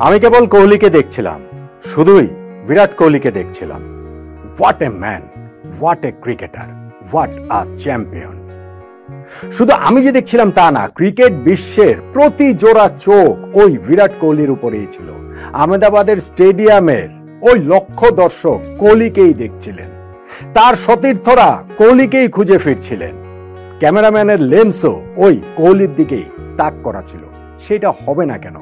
আমি কেবল কোহলিকে দেখছিলাম, শুধুই বিরাট কোহলিকে দেখছিলাম। What a man, what a cricketer, what a champion. শুধু আমি যে দেখছিলাম তা না, ক্রিকেট বিশ্বের প্রতি জোড়া চোখ ওই বিরাট কোহলির উপরেই ছিল। আহমেদাবাদের স্টেডিয়ামের ওই লক্ষ দর্শক কোহলিকেই দেখছিলেন, তার সতীর্থরা কোহলিকেই খুঁজে ফিরছিলেন। ক্যামেরাম্যানের লেন্সও ওই কোহলির দিকেই তাক করা ছিল। সেটা হবে না কেন?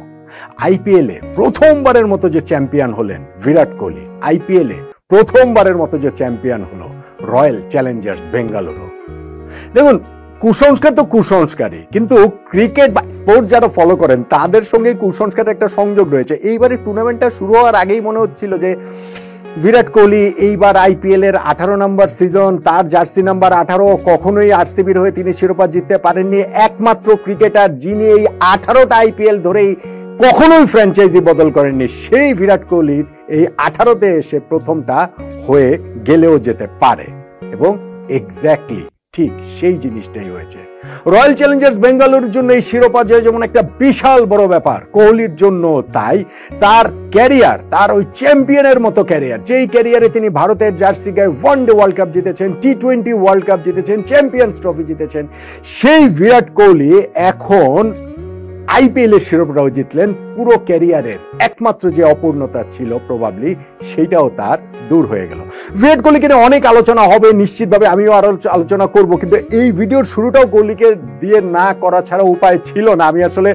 আইপিএলে প্রথমবারের মতো যে চ্যাম্পিয়ন হলেন বিরাট কোহলি, আইপিএলে প্রথমবারের মতো যে চ্যাম্পিয়ন হলো রয়্যাল চ্যালেঞ্জার্স বেঙ্গালুরু। দেখুন, কুসংস্কার তো কুসংস্কারই, কিন্তু ক্রিকেট বা স্পোর্টস যারা ফলো করেন তাদের সঙ্গে কুসংস্কারের একটা সংযোগ রয়েছে। এইবারে টুর্নামেন্টটা শুরু হওয়ার আগেই মনে হচ্ছিল যে বিরাট কোহলি এইবার আইপিএল এর 18 নম্বর সিজন, তার জার্সি নাম্বার 18, কখনোই আরসিবির হয়ে তিনি শিরোপা জিততে পারেননি। একমাত্র ক্রিকেটার যিনি এই 18টা আইপিএল ধরেই কখনোই ফ্র্যাঞ্চাইজি বদল করেননি, সেই বিরাট কোহলির এই 18তে এসে প্রথমটা হয়ে গেলেও যেতে পারে। এবং এক্স্যাক্টলি ঠিক সেই জিনিসটাই হয়েছে। রয়্যাল চ্যালেঞ্জার্স বেঙ্গালুরুর জন্য এই শিরোপা জয় যেমন একটা বিশাল বড় ব্যাপার, কোহলির জন্য তাই। তার ক্যারিয়ার, তার ওই চ্যাম্পিয়নের মতো ক্যারিয়ার, যেই ক্যারিয়ারে তিনি ভারতের জার্সি গায়ে ওয়ানডে ওয়ার্ল্ড কাপ জিতেছেন, টি20 ওয়ার্ল্ড কাপ জিতেছেন, চ্যাম্পিয়ন্স ট্রফি জিতেছেন, সেই বিরাট কোহলি এখন আইপিএল এর শিরোপাটাও জিতলেন। পুরো ক্যারিয়ারের একমাত্র যে অপূর্ণতা ছিল প্রবাবলি সেইটাও তার দূর হয়ে গেল। বিরাট কোহলিকে নিয়ে অনেক আলোচনা হবে নিশ্চিতভাবে, আমিও আরো আলোচনা করব, কিন্তু এই ভিডিওর শুরুটাও কোহলিকে দিয়ে না করা ছাড়া উপায় ছিল না। আমি আসলে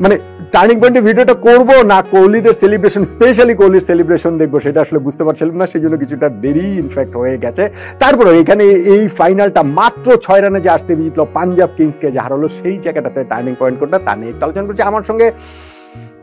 মানে টার্নিং পয়েন্টে ভিডিওটা করব না কোহলিদের সেলিব্রেশন, স্পেশালি কোহলির সেলিব্রেশন দেখবো, সেটা আসলে বুঝতে পারছিলাম না, সেই জন্য কিছুটা দেরি ইনফ্যাক্ট হয়ে গেছে। তারপরে এখানে এই ফাইনালটা মাত্র 6 রানে যে আরসিবি জিতলো, পাঞ্জাব কিংসকে যে হারালো, সেই জায়গাটাতে টার্নিং পয়েন্ট কোনটা তা নিয়ে একটু আলোচনা করছি। আমার সঙ্গে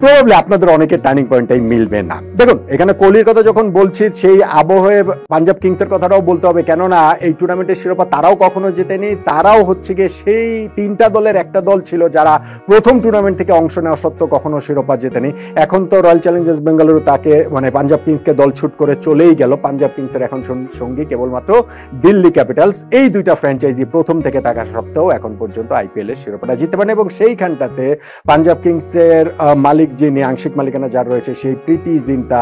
প্রবাবলি আপনাদের অনেকের টার্নিং পয়েন্টটাই মিলবে না। দেখুন, এখানে কোহলির কথা যখন বলছি, সেই আবহে পাঞ্জাব কিংসের কথাটাও বলতে হবে, কেননা এই টুর্নামেন্টের শিরোপা তারাও কখনো জেতেনি। তারাও হচ্ছে গিয়ে সেই 3টা দলের একটা দল ছিল যারা প্রথম টুর্নামেন্ট থেকে অংশ নেওয়া সত্ত্বেও কখনো শিরোপা জেতেনি। এখন তো রয়্যাল চ্যালেঞ্জার্স বেঙ্গালুরু তাকে মানে পাঞ্জাব কিংসকে দল ছুট করে চলেই গেল। পাঞ্জাব কিংসের এখন সঙ্গী কেবলমাত্র দিল্লি ক্যাপিটালস। এই দুইটা ফ্র্যাঞ্চাইজি প্রথম থেকে থাকা সত্ত্বেও এখন পর্যন্ত আইপিএল এর শিরোপাটা জিততে পারেন। এবং সেইখানটাতে পাঞ্জাব কিংসের মালিক যিনি, আংশিক মালিকানা যার রয়েছে, সেই প্রীতি জিন্তা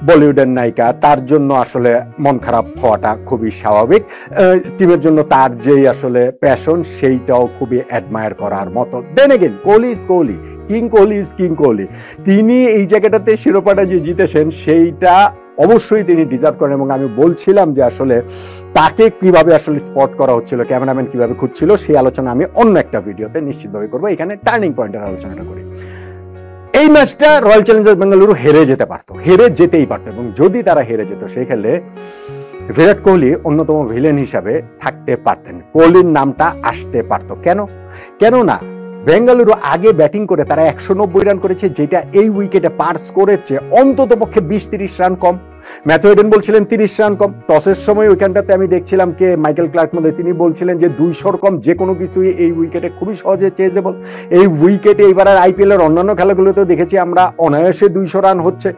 বলিউডের নায়িকা, তার জন্য আসলে মন খারাপ হওয়াটা খুবই স্বাভাবিক। টিমের জন্য তার যেই আসলে প্যাশন, সেইটাও খুবই অ্যাডমায়ার করার মতো। Then again, Kohli is Kohli, king Kohli is king Kohli. তিনি এই জায়গাটাতে শিরোপাটা যে জিতেছেন সেইটা অবশ্যই তিনি ডিজার্ভ করেন। এবং আমি বলছিলাম যে আসলে তাকে কিভাবে আসলে স্পট করা হচ্ছিল, ক্যামেরাম্যান কিভাবে খুঁজছিল, সেই আলোচনা আমি অন্য একটা ভিডিওতে নিশ্চিতভাবে করবো। এখানে টার্নিং পয়েন্টের আলোচনাটা করি। এই ম্যাচটা রয়্যাল চ্যালেঞ্জার্স বেঙ্গালুরু হেরে যেতে পারতো, হেরে যেতেই পারতো। এবং যদি তারা হেরে যেত, সেখানে বিরাট কোহলি অন্যতম ভিলেন হিসাবে থাকতে পারতেন, কোহলির নামটা আসতে পারতো। কেননা বেঙ্গালুরু আগে ব্যাটিং করে তারা 190 রান করেছে, যেটা এই উইকেটে পার স্কোরের চেয়ে অন্তত পক্ষে 20-30 রান কম। ম্যাথু হেডেন বলছিলেন 30 রান কম। টসের সময় ওইখানটাতে আমি দেখছিলাম কে মাইকেল ক্লার্ক মধ্যে, তিনি বলছিলেন যে 200 কম যে কোনো কিছুই এই উইকেটে খুবই সহজে চেজেবল। এই উইকেটে এইবার আর আইপিএল এর অন্যান্য খেলাগুলোতেও দেখেছি আমরা অনায়াসে 200 রান হচ্ছে।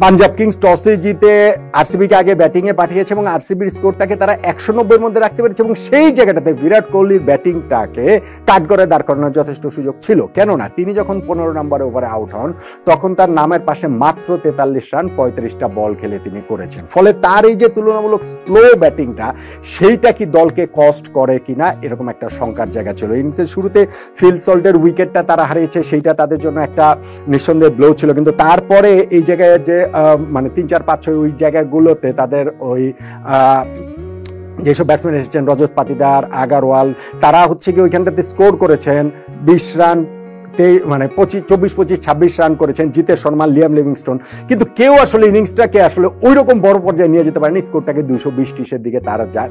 পাঞ্জাব কিংস টসে জিতে আরসিবিকে আগে ব্যাটিং এ পাঠিয়েছে এবং আরসিবির স্কোরটাকে তারা 190 এর মধ্যে রাখতে পেরেছে। এবং সেই জায়গাটাতে বিরাট কোহলির ব্যাটিংটাকে কাট করে দাঁড় করানোর যথেষ্ট সুযোগ ছিল। কেননা তিনি যখন 15 নম্বর ওভারে আউট হন, তখন তার নামের পাশে মাত্র 43 রান 35টা বল খেলে তিনি করেছেন। ফলে তার এই যে তুলনামূলক স্লো ব্যাটিংটা, সেইটা কি দলকে কস্ট করে কিনা, এরকম একটা শঙ্কার জায়গা ছিল। ইনিংসের শুরুতে ফিল সল্টের উইকেটটা তারা হারিয়েছে, সেইটা তাদের জন্য একটা নিঃসন্দেহে ব্লো ছিল। কিন্তু তারপরে এই জায়গায় যে মানে 3, 4, 5, 6 ওই জায়গাগুলোতে তাদের ওই যেসব ব্যাটসম্যান এসেছেন, রজত পাতিদার, আগারওয়াল, তারা হচ্ছে কি ওইখানটাতে স্কোর করেছেন 20 রান, মানে 24-25-26 রান করেছেন জিতেশ শর্মা, লিয়াম লিভিংস্টোন। কিন্তু কেউ আসলে ইনিংসটাকে আসলে ওই রকম বড় পর্যায়ে নিয়ে যেতে পারেনি, স্কোরটাকে 220-30 দিকে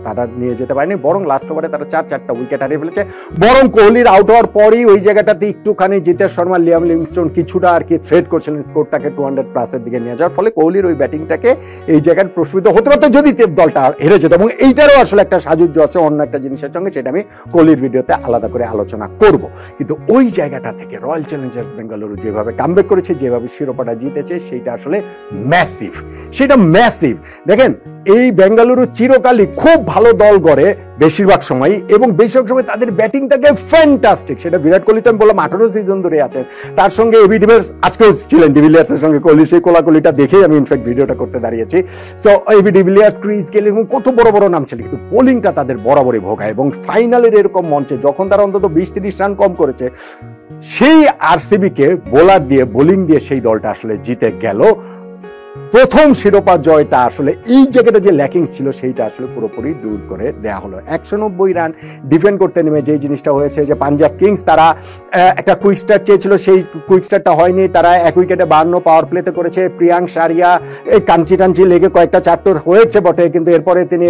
তারা নিয়ে যেতে পারেনি। বরং লাস্ট ওভারে তারা 4টা উইকেট হারিয়ে ফেলেছে। বরং কোহলির আউট হওয়ার পরেই ওই জায়গাটাতে একটুখানি জিতেশ শর্মা, লিয়াম লিভিংস্টোন কিছুটা আর কি থ্রেট করছিলেন স্কোরটাকে 200+ দিকে নিয়ে যাওয়ার। ফলে কোহলির ওই ব্যাটিংটাকে এই জায়গায় প্রশ্মিত হতে পারতো যদি দলটা হেরে যেত। এবং এইটারও আসলে একটা সাজুজ্য আছে অন্য একটা জিনিসের সঙ্গে, সেটা আমি কোহলির ভিডিওতে আলাদা করে আলোচনা করব। কিন্তু ওই জায়গাটা থেকে রয়্যাল চ্যালেঞ্জার্স বেঙ্গালুরু যেভাবে কামব্যাক করেছে, যেভাবে শিরোপাটা জিতেছে, সেইটা আসলে ম্যাসিভ। সেটা ম্যাসিভ। দেখেন, এই বেঙ্গালুরু চিরকালই খুব ভালো দল গড়ে বেশিরভাগ সময়, এবং বেশিরভাগ সময় তাদের ব্যাটিংটাকে ফ্যান্টাস্টিক। সেটা বিরাট কোহলি তো আমি বললাম 18 সিজন ধরে আছেন, তার সঙ্গে এবি ডিভিলিয়ার্স আজকেও ছিলেন, ডিভিলিয়ার্সের সঙ্গে কোহলি, সেই কোলাকুলিটা দেখেই আমি ইনফ্যাক্ট ভিডিওটা করতে দাঁড়িয়েছি। So AB de Villiers, Chris Gayle এবং কত বড় বড় নাম ছিল, কিন্তু বোলিংটা তাদের বরাবরই ভোগায়। এবং ফাইনালের এরকম মঞ্চে যখন তারা অন্তত 20-30 রান কম করেছে, সেই আরসিবি কে বোলার দিয়ে, বোলিং দিয়ে সেই দলটা আসলে জিতে গেল। প্রথম শিরোপা জয়টা আসলে এই জায়গাটা যে ল্যাকিংস ছিল সেইটা আসলে পুরোপুরি দূর করে দেয়া হলো। 190 রান ডিফেন্ড করতে নেমে যে জিনিসটা হয়েছে, যে পাঞ্জাব কিংস তারা একটা কুইক স্টার্ট চেয়েছিল, সেই কুইক স্টার্টটা হয়নি, তারা 1 উইকেটে 52 পাওয়ার প্লেতে করেছে। প্রিয়াঙ্ক সারিয়া এই কাঞ্চি টাঞ্চি লেগে কয়েকটা চারটোর হয়েছে বটে, কিন্তু এরপরে তিনি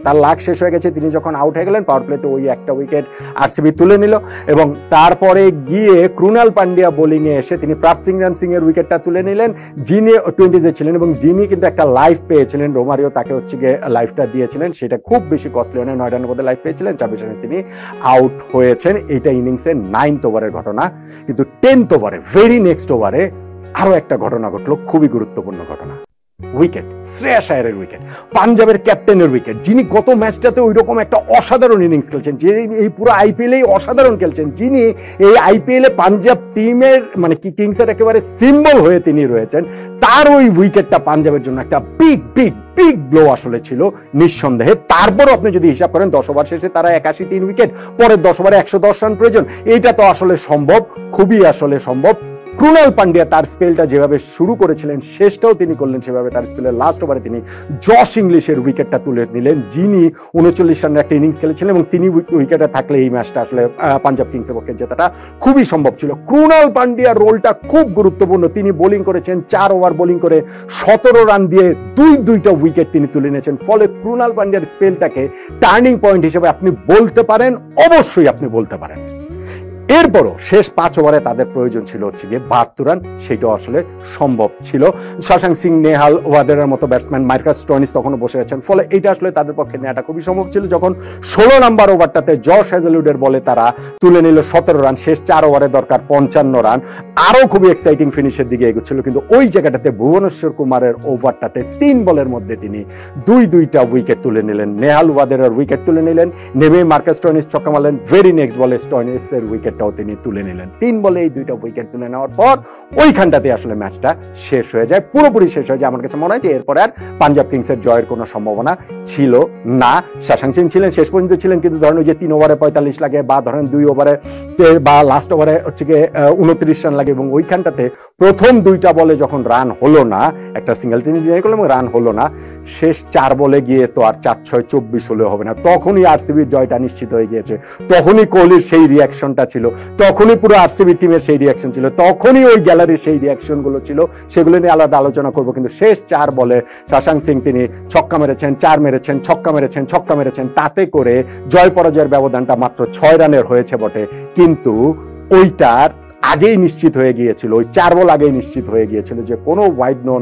তার লাক শেষ হয়ে গেছে, তিনি যখন আউট হয়ে গেলেন পাওয়ার প্লেতে ওই একটা উইকেট আরসিবি তুলে নিল। এবং তারপরে গিয়ে ক্রুনাল পান্ডিয়া বোলিং এ এসে তিনি প্রাপ সিং রান সিং এর উইকেটটা তুলে নিলেন, যিনি 20 ছিলেন, এবং যিনি কিন্তু একটা লাইফ পেয়েছিলেন, রোমারিও তাকে হচ্ছে গিয়ে লাইফটা দিয়েছিলেন, সেটা খুব বেশি কস্টলি হয় না, 9 রানের মধ্যে লাইফ পেয়েছিলেন, 26 রানে তিনি আউট হয়েছেন। এটা ইনিংসের 9th ওভারের ঘটনা। কিন্তু 10th ওভারে, ভেরি নেক্সট ওভারে আরো একটা ঘটনা ঘটলো, খুবই গুরুত্বপূর্ণ ঘটনা। উইকেট, শ্রেয়াস আয়ারের উইকেট, পাঞ্জাবের ক্যাপ্টেনের উইকেট, যিনি গত ম্যাচটাতে ওই রকম একটা অসাধারণ ইনিংস খেলছেন, যে এই পুরো আইপিএলেই অসাধারণ খেলছেন, যিনি এই আইপিএলে পাঞ্জাব টিমের মানে কি কিংসের একেবারে সিম্বল হয়ে তিনি রয়েছেন, তার ওই উইকেটটা পাঞ্জাবের জন্য একটা বিগ বিগ বিগ ব্লো আসলে ছিল নিঃসন্দেহে। তারপরও আপনি যদি হিসাব করেন 10 ওভার শেষে তারা 81 উইকেট, পরের 10 ওভারে 110 রান প্রয়োজন, এইটা তো আসলে সম্ভব, খুবই আসলে সম্ভব। ক্রুনাল পান্ডিয়া তার স্পেলটা যেভাবে শুরু করেছিলেন শেষটাও তিনি করলেন সেভাবে, তার স্পেলের লাস্ট ওভারে তিনি জশ ইংলিশের উইকেটটা তুলে নিলেন, যিনি 39 রানের একটা ইনিংস খেলেছিলেন, এবং তিনি উইকেটে থাকলে এই ম্যাচটা আসলে পাঞ্জাব কিংসের পক্ষে জেতাটা খুবই সম্ভব ছিল। ক্রুনাল পান্ডিয়ার রোলটা খুব গুরুত্বপূর্ণ। তিনি বোলিং করেছেন, 4 ওভার বোলিং করে 17 রান দিয়ে দুইটা উইকেট তিনি তুলে নিয়েছেন। ফলে ক্রুনাল পান্ডিয়ার স্পেলটাকে টার্নিং পয়েন্ট হিসেবে আপনি বলতে পারেন, অবশ্যই আপনি বলতে পারেন। এরপরও শেষ 5 ওভারে তাদের প্রয়োজন ছিল হচ্ছে গিয়ে 72 রান, সেটাও আসলে সম্ভব ছিল। শশাঙ্ক সিং, নেহাল ওয়াদেরের মতো ব্যাটসম্যান, মার্কাস স্টোয়নিস তখনও বসে আছেন, ফলে এটা আসলে তাদের পক্ষে নেওয়াটা খুবই সম্ভব ছিল। যখন 16 নম্বর ওভারটাতে জশ হ্যাজেলউডের বলে তারা তুলে নিল 17 রান, শেষ 4 ওভারে দরকার 55 রান, আরো খুবই এক্সাইটিং ফিনিশের দিকে এগোচ্ছিল, কিন্তু ওই জায়গাটাতে ভুবনেশ্বর কুমারের ওভারটাতে 3 বলের মধ্যে তিনি দুইটা উইকেট তুলে নিলেন। নেহাল ওয়াদেরের উইকেট তুলে নিলেন, নেমে মার্কাস স্টোয়নিস ছক্কা মারলেন, ভেরি নেক্সট বলে স্টোয়নিসের উইকেট তিনি তুলে নিলেন। 3 বলে এই 2টা উইকেট তুলে নেওয়ার পর ওইখানটাতে আসলে ম্যাচটা শেষ হয়ে যায়, পুরোপুরি শেষ হয়ে যায়। আমার কাছে মনে হয় যে এরপর আর পাঞ্জাব কিংসের জয়ের কোনো সম্ভাবনা ছিল না। শশাঙ্ক সিং ছিলেন, শেষ পর্যন্ত ছিলেন, কিন্তু ধরেন ওই যে 3 ওভারে 45 লাগে, বা ধরেন 2 ওভারে বা লাস্ট ওভারে হচ্ছে গিয়ে 29 রান লাগে, এবং ওইখানটাতে প্রথম 2টা বলে যখন রান হলো না, একটা সিঙ্গেল তিনি ডিনাই করলেন এবং রান হলো না, শেষ 4 বলে গিয়ে তো আর 4-6 24 হলে হবে না, তখনই আরসিবির জয়টা নিশ্চিত হয়ে গিয়েছে, তখনই কোহলির সেই রিয়াকশনটা ছিল, তখনই পুরো আরসিবি টিমের সেই রিয়াকশন ছিল, তখনই ওই গ্যালারির সেই রিয়াকশন গুলো ছিল, সেগুলো নিয়ে আলাদা আলোচনা করবো। কিন্তু শেষ 4 বলে শশাঙ্ক সিং তিনি ছক্কা মেরেছেন, 4 মেরেছেন, ছক্কা মেরেছেন, ছক্কা মেরেছেন, তাতে করে জয় পরাজয়ের ব্যবধানটা মাত্র 6 রানের হয়েছে বটে, কিন্তু ওইটার আগেই নিশ্চিত হয়ে গিয়েছিল, ওই 4 বল আগেই নিশ্চিত হয়ে গিয়েছিল যে কোনো ওয়াইড নো